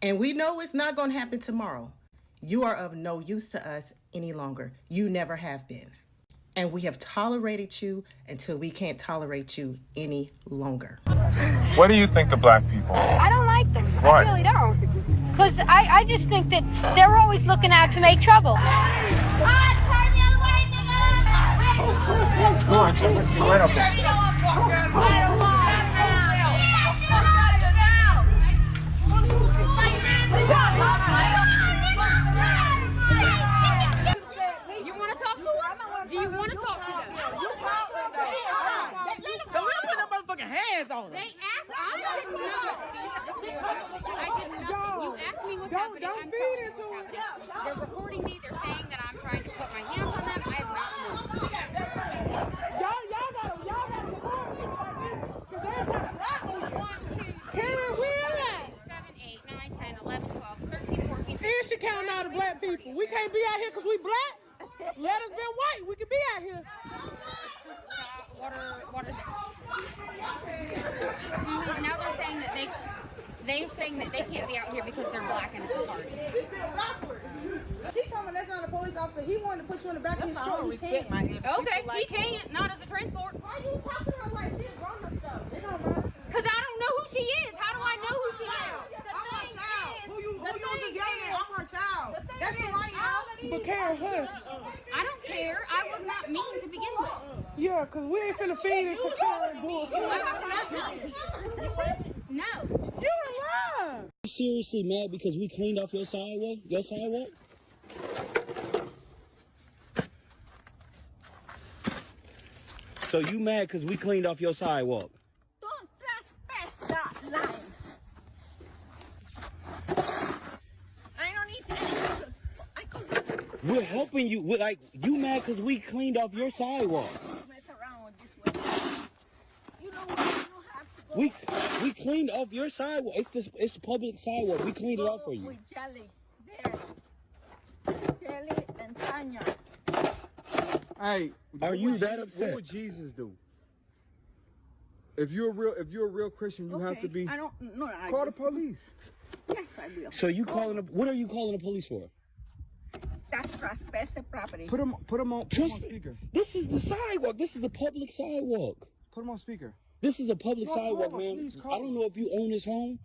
And we know it's not going to happen tomorrow. You are of no use to us any longer. You never have been. And we have tolerated you until we can't tolerate you any longer. What do you think of black people? I don't like them. Why? I really don't. Because I just think that they're always looking out to make trouble. Come on, Jim, let's get right up there. You want to talk to her? Do you want to talk to them? Don't put them motherfucking hands on them. They asked. I didn't know. I did nothing. You asked me what's happening. I'm telling you what's happening. They're recording me. They're saying that I'm trying to put my hands on them. I have not moved. Y'all gotta record people like this, because they're trying to laugh on you. 1, 2, 3, 4, 5, 6, 7, 8, 9, 10, 11, 12, 13, 14, 15. And she counting all the black people. We can't be out here because we black. Let us be white. We can be out here. What is it? Now they're saying that they can't be out here because they're black and it's a party. She told me that's not a police officer. He wanted to put you in the back of his truck. He can't. Okay, he can't. Not as a transport. Why are you talking to her like she's grown up though? It don't matter. Because I don't know who she is. How do I know who she is? I'm her child. Who you was yelling at? I'm her child. That's who I am. But Karen, hush. I don't care. I was not mean to begin with. Yeah, because we ain't finna feed into Karen bullshit. I was not mean to you. No. You in line. You seriously mad because we cleaned off your sidewalk? So you mad because we cleaned off your sidewalk? Don't trespass that line. I don't need anything. I could We're helping you. We're like, you mad because we cleaned off your sidewalk? mess around with this one. You know what? You have to go We cleaned off your sidewalk. It's public sidewalk. We cleaned it off for you. with Jelly there. Jelly and Tanya. Hey, Are you that upset? What would Jesus do? If you're a real Christian, you have to be. I don't. No, I Call the police. Yes, I will. So you calling? What are you calling the police for? That's trespassing property. Put them on speaker. This is the sidewalk. This is a public sidewalk. Put them on speaker. This is a public No, sidewalk, call man. them, please, call I don't know if you own this home,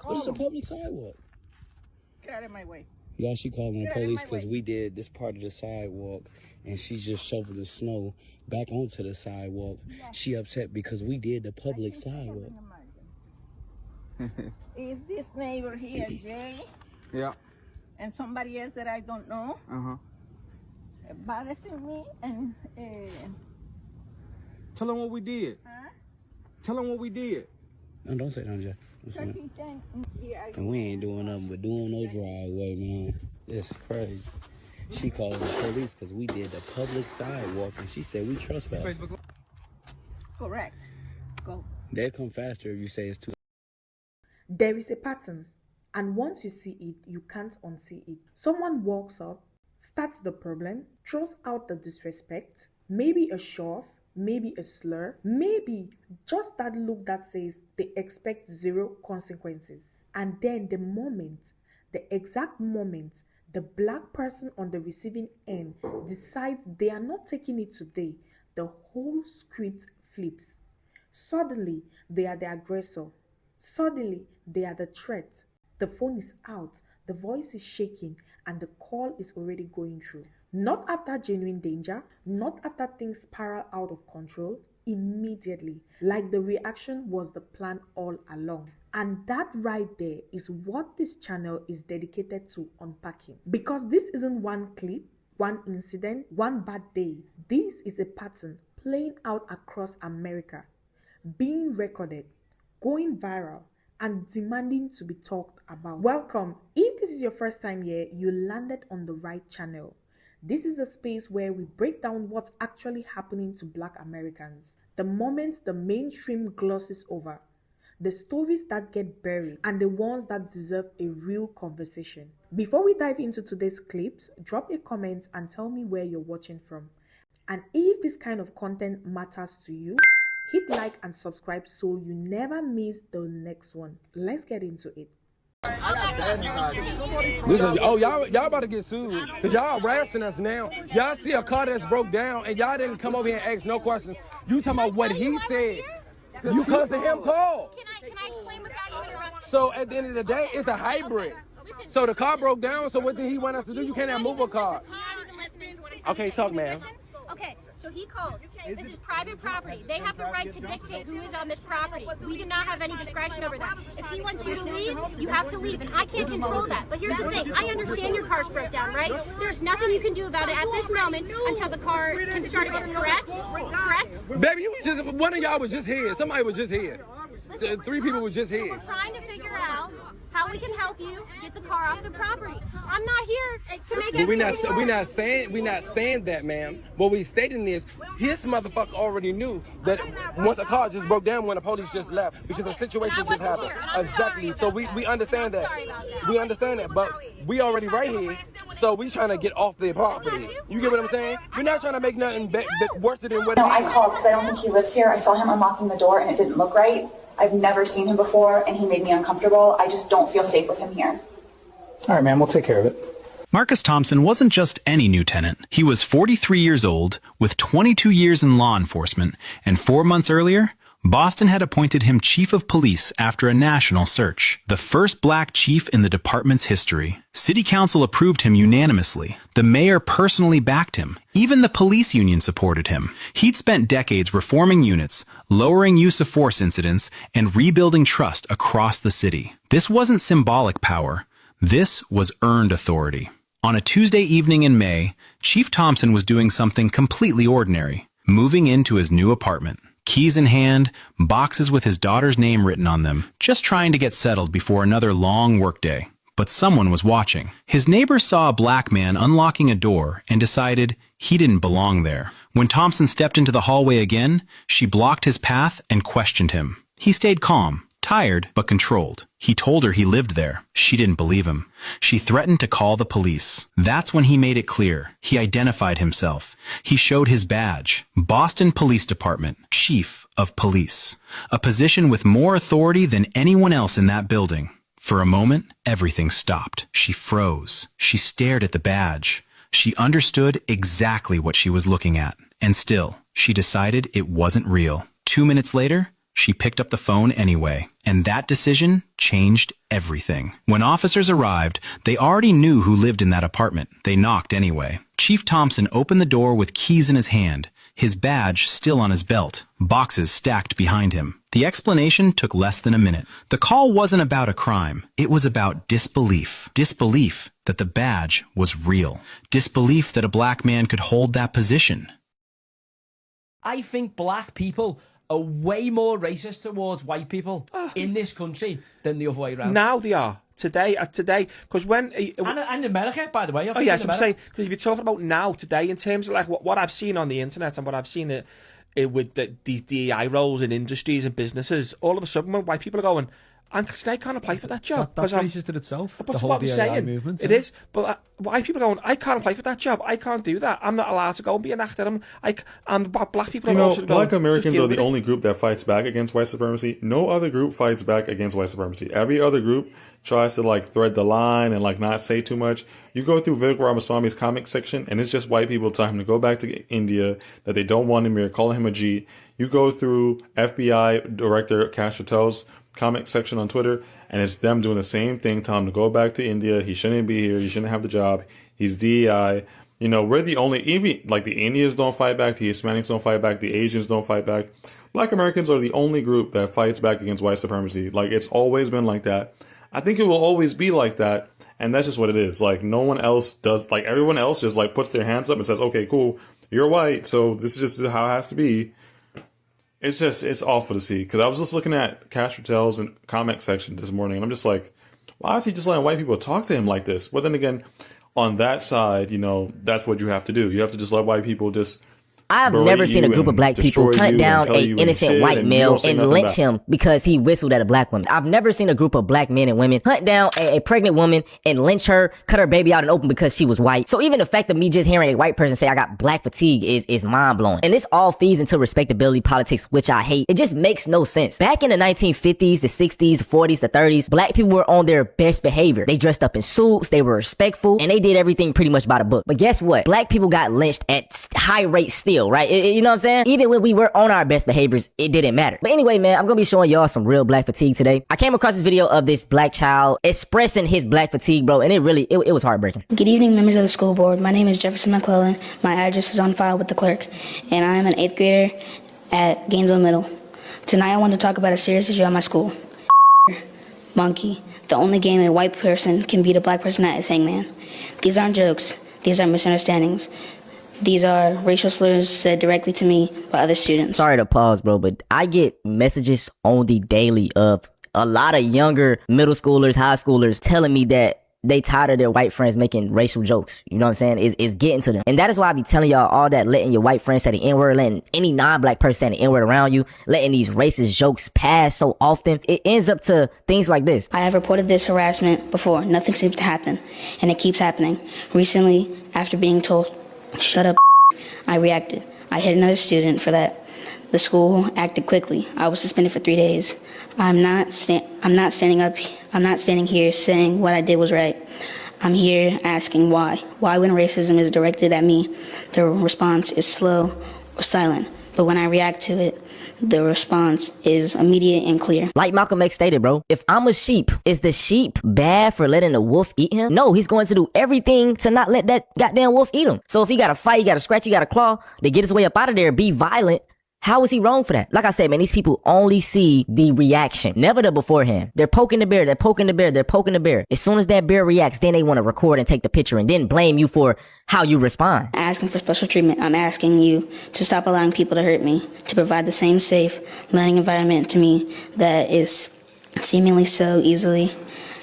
but it's a them. public sidewalk. Get out of my way. Y'all, she calling the Get out of police my because way. we did this part of the sidewalk and she just shoveled the snow back onto the sidewalk. She upset because we did the public sidewalk. Is this neighbor here, Jay, Yeah. and somebody else that I don't know, bothering me and Tell them what we did. huh? Tell them what we did. No, don't say nothing, Jeff. Don't say nothing. Turkey thing. Yeah, I And we ain't doing nothing but doing no driveway, man. It's crazy. She called the police because we did the public sidewalk and she said we trespass. correct. Go. They'll come faster if you say it's too. There is a pattern, and once you see it, you can't unsee it. Someone walks up, starts the problem, throws out the disrespect, maybe a shove, maybe a slur, maybe just that look that says they expect zero consequences. And then the exact moment, the black person on the receiving end decides they are not taking it today, the whole script flips. Suddenly, they are the aggressor. Suddenly, they are the threat. The phone is out, the voice is shaking, and the call is already going through. Not after genuine danger, not after things spiral out of control, immediately, like the reaction was the plan all along. And that right there is what this channel is dedicated to unpacking. Because this isn't one clip, one incident, one bad day. This is a pattern playing out across America, being recorded, going viral, and demanding to be talked about. Welcome. If this is your first time here, you landed on the right channel. This is the space where we break down what's actually happening to Black Americans, the moments the mainstream glosses over, the stories that get buried, and the ones that deserve a real conversation. Before we dive into today's clips, drop a comment and tell me where you're watching from. And if this kind of content matters to you, hit like and subscribe so you never miss the next one. Let's get into it. Listen, oh y'all about to get sued because y'all harassing us now. Y'all see a car that's broke down and y'all didn't come over here and ask no questions. You talking about what he said? You cousin him call. Can I explain without you interrupting? So at the end of the day, it's a hybrid. So the car broke down. So what did he want us to do? You can't move a car. Okay, talk, man. Okay, so he called. This is private property. They have the right to dictate who is on this property. We do not have any discretion over that. If he wants you to leave, you have to leave, and I can't control that. But here's the thing. I understand your car's broke down, right? There's nothing you can do about it at this moment until the car can start again, correct? Correct? Baby, you was just, one of y'all was just here. Somebody was just here. Listen, 3 people was just so here. we're trying to figure out how we can help you get the car off the property. I'm not here to make But everything we not worse. saying that, ma'am. What we stating is his motherfucker already knew that once a car just broke down when the police just left because the situation just happened. Exactly. So we understand that. We understand that, but we already right here. So we trying to get off their property. You get what I'm saying? We're not trying to make nothing worse than what it No, is. I called because I don't think he lives here. I saw him unlocking the door and it didn't look right. I've never seen him before and he made me uncomfortable. I just don't feel safe with him here. All right, ma'am, we'll take care of it. Marcus Thompson wasn't just any new tenant. He was 43 years old, with 22 years in law enforcement, and 4 months earlier, Boston had appointed him chief of police after a national search, the first black chief in the department's history. City council approved him unanimously. The mayor personally backed him. Even the police union supported him. He'd spent decades reforming units, lowering use of force incidents, and rebuilding trust across the city. This wasn't symbolic power. This was earned authority. On a Tuesday evening in May, Chief Thompson was doing something completely ordinary, moving into his new apartment. Keys in hand, boxes with his daughter's name written on them, just trying to get settled before another long workday. But someone was watching. His neighbor saw a black man unlocking a door and decided he didn't belong there. When Thompson stepped into the hallway again, she blocked his path and questioned him. He stayed calm, tired but controlled. He told her he lived there. She didn't believe him. She threatened to call the police. That's when he made it clear. He identified himself. He showed his badge. Boston Police Department, Chief of Police. A position with more authority than anyone else in that building. For a moment, everything stopped. She froze. She stared at the badge. She understood exactly what she was looking at. And still, she decided it wasn't real. 2 minutes later, she picked up the phone anyway, and that decision changed everything. When officers arrived, they already knew who lived in that apartment. They knocked anyway. Chief Thompson opened the door with keys in his hand, his badge still on his belt, boxes stacked behind him. The explanation took less than a minute. The call wasn't about a crime. It was about disbelief. Disbelief that the badge was real. Disbelief that a black man could hold that position. I think black people are way more racist towards white people in this country than the other way around. Now they are. Today, because when... and America, by the way. Oh, yes, I'm saying, because if you're talking about now, today, in terms of like what I've seen on the internet and what I've seen with these DEI roles in industries and businesses, all of a sudden, when white people are going, I can't apply for that job. That's racist in itself, but the whole DEI movement. It is, but white people are going, I can't apply for that job. I can't do that. I'm not allowed to go and be an actor. And black people are also black going, Americans are the only group that fights back against white supremacy. No other group fights back against white supremacy. Every other group tries to like thread the line and like not say too much. You go through Vivek Ramaswamy's comic section and it's just white people telling him to go back to India, that they don't want him here, calling him a G. You go through FBI Director Kash Patel's comic section on Twitter and it's them doing the same thing, telling him to go back to India. He shouldn't be here. He shouldn't have the job. He's DEI. You know, we're the only, even like the Indians don't fight back, the Hispanics don't fight back, the Asians don't fight back. Black Americans are the only group that fights back against white supremacy. Like, it's always been like that. I think it will always be like that. And that's just what it is. Like, no one else does, like, everyone else just, like, puts their hands up and says, okay, cool, you're white, so this is just how it has to be. It's just, it's awful to see. Because I was just looking at Kash Patel's comment section this morning, and I'm just like, why is he just letting white people talk to him like this? But then again, on that side, you know, that's what you have to do. You have to just let white people just I've berate never seen a you group of and black people destroy hunt you and down tell a you ain't innocent shit, white and you male don't say and nothing lynch back. him because he whistled at a black woman. I've never seen a group of black men and women hunt down a pregnant woman and lynch her, cut her baby out in open because she was white. So even the fact of me just hearing a white person say I got black fatigue is mind blowing. And this all feeds into respectability politics, which I hate. It just makes no sense. Back in the 1950s, the 60s, the 40s, the 30s, black people were on their best behavior. They dressed up in suits, they were respectful, and they did everything pretty much by the book. But guess what? Black people got lynched at high rates still, right? You know what I'm saying? Even when we were on our best behaviors, it didn't matter. But anyway, man, I'm gonna be showing y'all some real black fatigue today. I came across this video of this black child expressing his black fatigue, bro, and it was heartbreaking. Good evening, members of the school board. My name is Jefferson McClellan. My address is on file with the clerk, and I am an 8th grader at Gainesville Middle. Tonight I want to talk about a serious issue at my school. Monkey. The only game a white person can beat a black person at is hangman. These aren't jokes. These are misunderstandings. These are racial slurs said directly to me by other students. Sorry to pause, bro, but I get messages on the daily of a lot of younger middle schoolers, high schoolers telling me that they tired of their white friends making racial jokes. You know what I'm saying? It's getting to them. And that is why I be telling y'all all that, letting your white friends say the N-word, letting any non-black person say the N-word around you, letting these racist jokes pass so often. It ends up to things like this. I have reported this harassment before. Nothing seems to happen, and it keeps happening. Recently, after being told, shut up, I reacted. I hit another student for that. The school acted quickly. I was suspended for 3 days. I'm not standing here saying what I did was right. I'm here asking why. Why when racism is directed at me, the response is slow or silent. But when I react to it, the response is immediate and clear. Like Malcolm X stated, bro, if I'm a sheep, is the sheep bad for letting the wolf eat him? No, he's going to do everything to not let that goddamn wolf eat him. So if he got to fight, he got to scratch, he got to claw to get his way up out of there, be violent, how is he wrong for that? Like I said, man, these people only see the reaction, never the beforehand. They're poking the bear, they're poking the bear, they're poking the bear. As soon as that bear reacts, then they want to record and take the picture and then blame you for how you respond. Asking for special treatment, I'm asking you to stop allowing people to hurt me, to provide the same safe learning environment to me that is seemingly so easily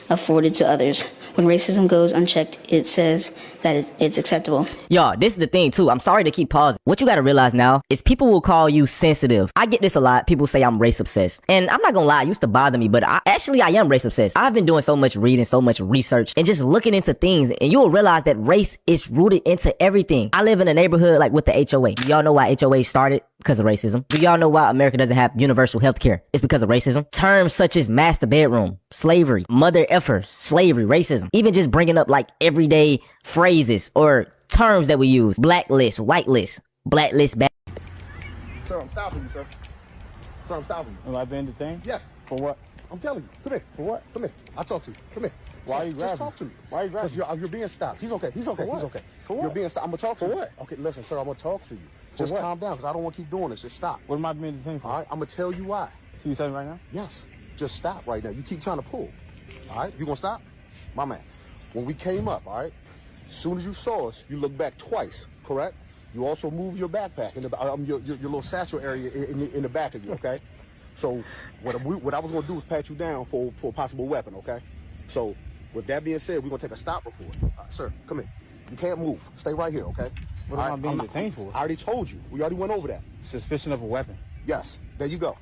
afforded to others. When racism goes unchecked, it says that it's acceptable. Y'all, this is the thing too. I'm sorry to keep pausing. What you gotta realize now is people will call you sensitive. I get this a lot. People say I'm race obsessed. And I'm not gonna lie, it used to bother me, but I am race obsessed. I've been doing so much reading, so much research, and just looking into things, and you'll realize that race is rooted into everything. I live in a neighborhood like with the HOA. Do y'all know why HOA started? Because of racism. Do y'all know why America doesn't have universal health care? It's because of racism. Terms such as master bedroom, slavery, mother effer, slavery, racism. Even just bringing up like everyday phrases or terms that we use. Blacklist, whitelist, blacklist, back. Sir, I'm stopping you, sir. Sir, I'm stopping you. Am I being detained? Yes. For what? I'm telling you. Come here. For what? Come here. I'll talk to you. Come here. Why are you grabbing? Just talk to me. Why are you grabbing? Because you're being stopped. He's okay. He's okay. He's okay. For what? You're being stopped. I'm going to talk to you. For what? Okay, listen, sir, I'm going to talk to you. Just calm down, because I don't want to keep doing this. Just stop. What am I being detained for? All right, I'm going to tell you why. Can you tell me right now? Yes. Just stop right now. You keep trying to pull. All right? You going to stop? My man, when we came up, all right, as soon as you saw us, you looked back twice, correct? You also moved your backpack, in the, your little satchel area in the back of you, okay? So what I was going to do was pat you down for a possible weapon, okay? So with that being said, we're going to take a stop report. Sir, come here. You can't move. Stay right here, okay? What am I being detained for? I already told you. We already went over that. Suspicion of a weapon. Yes. There you go.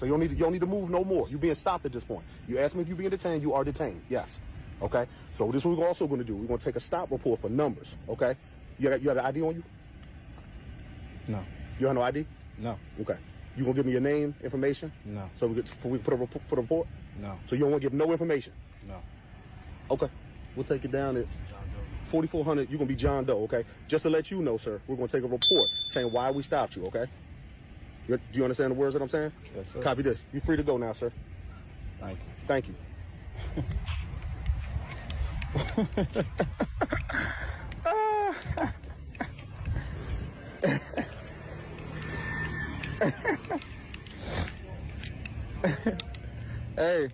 So you don't need to move no more. You're being stopped at this point. You asked me if you're being detained. You are detained. Yes. Okay. So this is what we're also going to do. We're going to take a stop report for numbers. Okay. You got the ID on you? No. You have no ID? No. Okay. You gonna give me your name, information? No. So we put a report for the report? No. So you don't want to give no information? No. Okay. We'll take it down at 4400. You're gonna be John Doe. Okay. Just to let you know, sir, we're gonna take a report saying why we stopped you. Okay. Do you understand the words that I'm saying? Yes, sir. Copy this. You're free to go now, sir. Thank you. Hey.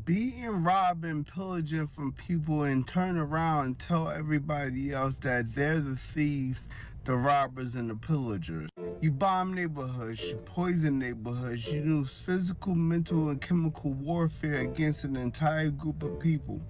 beating, robbing, pillaging from people and turn around and tell everybody else that they're the thieves, the robbers, and the pillagers. You bomb neighborhoods, you poison neighborhoods, you use physical, mental, and chemical warfare against an entire group of people,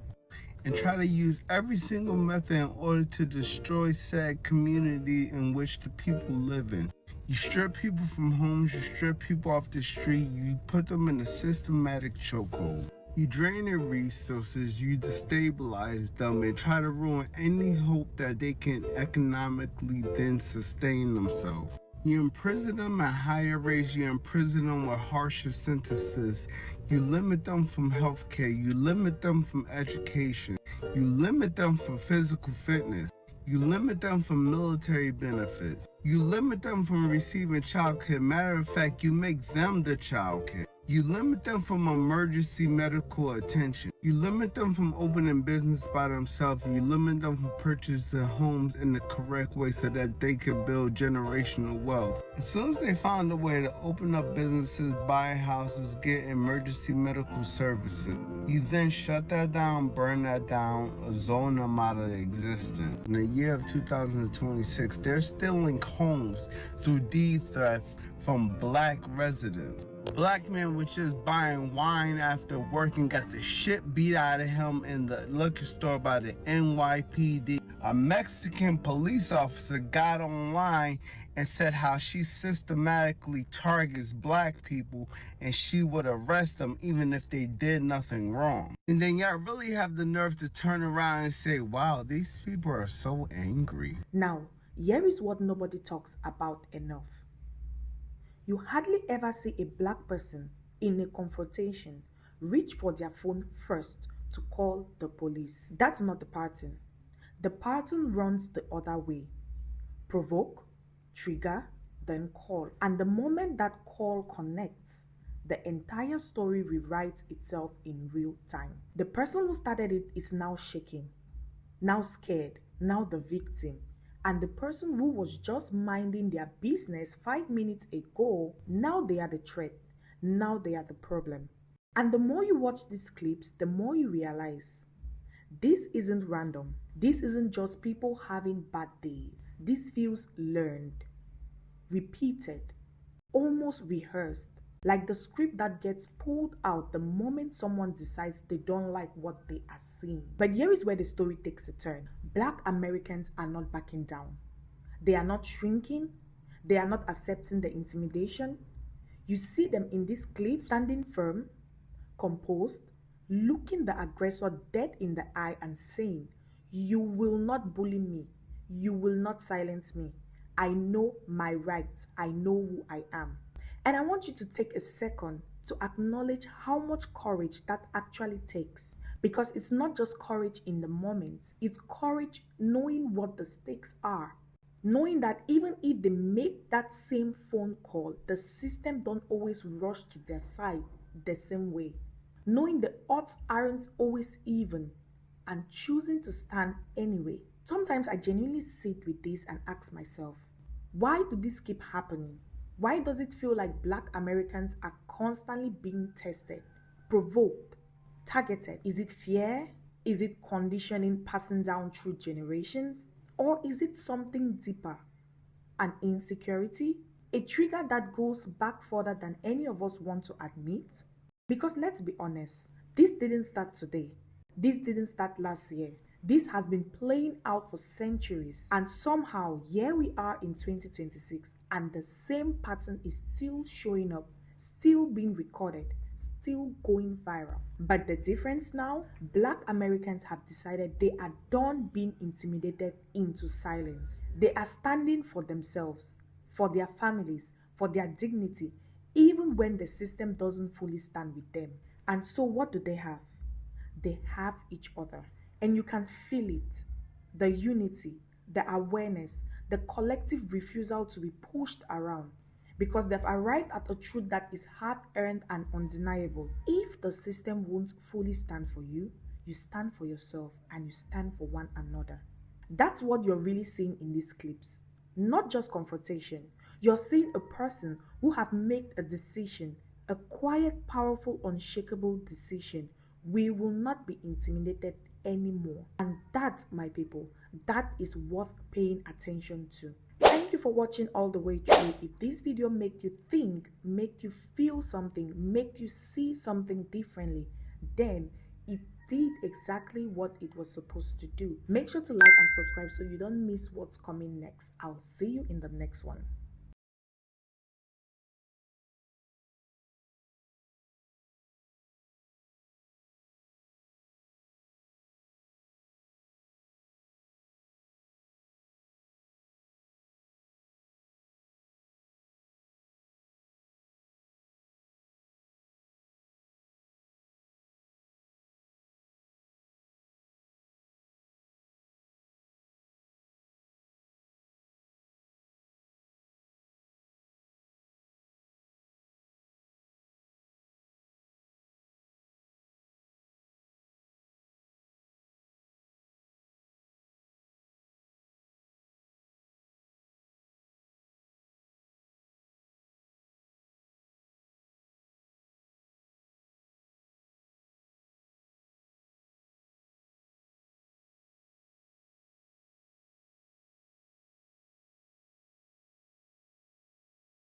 and try to use every single method in order to destroy said community in which the people live in. You strip people from homes, you strip people off the street, you put them in a systematic chokehold. You drain their resources, you destabilize them, and try to ruin any hope that they can economically then sustain themselves. You imprison them at higher rates, you imprison them with harsher sentences, you limit them from healthcare, you limit them from education, you limit them from physical fitness, you limit them from military benefits, you limit them from receiving child care. Matter of fact, you make them the child care. You limit them from emergency medical attention. You limit them from opening business by themselves. You limit them from purchasing homes in the correct way so that they can build generational wealth. As soon as they found a way to open up businesses, buy houses, get emergency medical services, you then shut that down, burn that down, or zone them out of existence. In the year of 2026, they're stealing homes through deed theft from black residents. Black man was just buying wine after work and got the shit beat out of him in the liquor store by the NYPD. A Mexican police officer got online and said how she systematically targets black people and she would arrest them even if they did nothing wrong. And then y'all really have the nerve to turn around and say, wow, these people are so angry. Now, here is what nobody talks about enough. You hardly ever see a black person in a confrontation reach for their phone first to call the police. That's not the pattern. The pattern runs the other way. Provoke, trigger, then call. And the moment that call connects, the entire story rewrites itself in real time. The person who started it is now shaking, now scared, now the victim. And the person who was just minding their business 5 minutes ago, now they are the threat. Now they are the problem. And the more you watch these clips, the more you realize this isn't random. This isn't just people having bad days. This feels learned, repeated, almost rehearsed, like the script that gets pulled out the moment someone decides they don't like what they are seeing. But here is where the story takes a turn. Black Americans are not backing down. They are not shrinking. They are not accepting the intimidation. You see them in these clips standing firm, composed, looking the aggressor dead in the eye and saying, "You will not bully me. You will not silence me. I know my rights. I know who I am." And I want you to take a second to acknowledge how much courage that actually takes. Because it's not just courage in the moment, it's courage knowing what the stakes are. Knowing that even if they make that same phone call, the system don't always rush to their side the same way. Knowing the odds aren't always even and choosing to stand anyway. Sometimes I genuinely sit with this and ask myself, why do this keep happening? Why does it feel like Black Americans are constantly being tested, provoked, targeted? Is it fear? Is it conditioning passing down through generations? Or is it something deeper? An insecurity? A trigger that goes back further than any of us want to admit? Because let's be honest, this didn't start today. This didn't start last year. This has been playing out for centuries, and somehow here we are in 2026 and the same pattern is still showing up, still being recorded, still going viral. But the difference now, Black Americans have decided they are done being intimidated into silence. They are standing for themselves, for their families, for their dignity, even when the system doesn't fully stand with them. And so what do they have? They have each other. And you can feel it, the unity, the awareness, the collective refusal to be pushed around, because they've arrived at a truth that is hard-earned and undeniable. If the system won't fully stand for you, you stand for yourself and you stand for one another. That's what you're really seeing in these clips. Not just confrontation. You're seeing a person who have made a decision, a quiet, powerful, unshakable decision, We will not be intimidated anymore. And that, my people, that is worth paying attention to. Thank you for watching all the way through. If this video made you think, make you feel something, make you see something differently, then it did exactly what it was supposed to do. Make sure to like and subscribe so you don't miss what's coming next. I'll see you in the next one.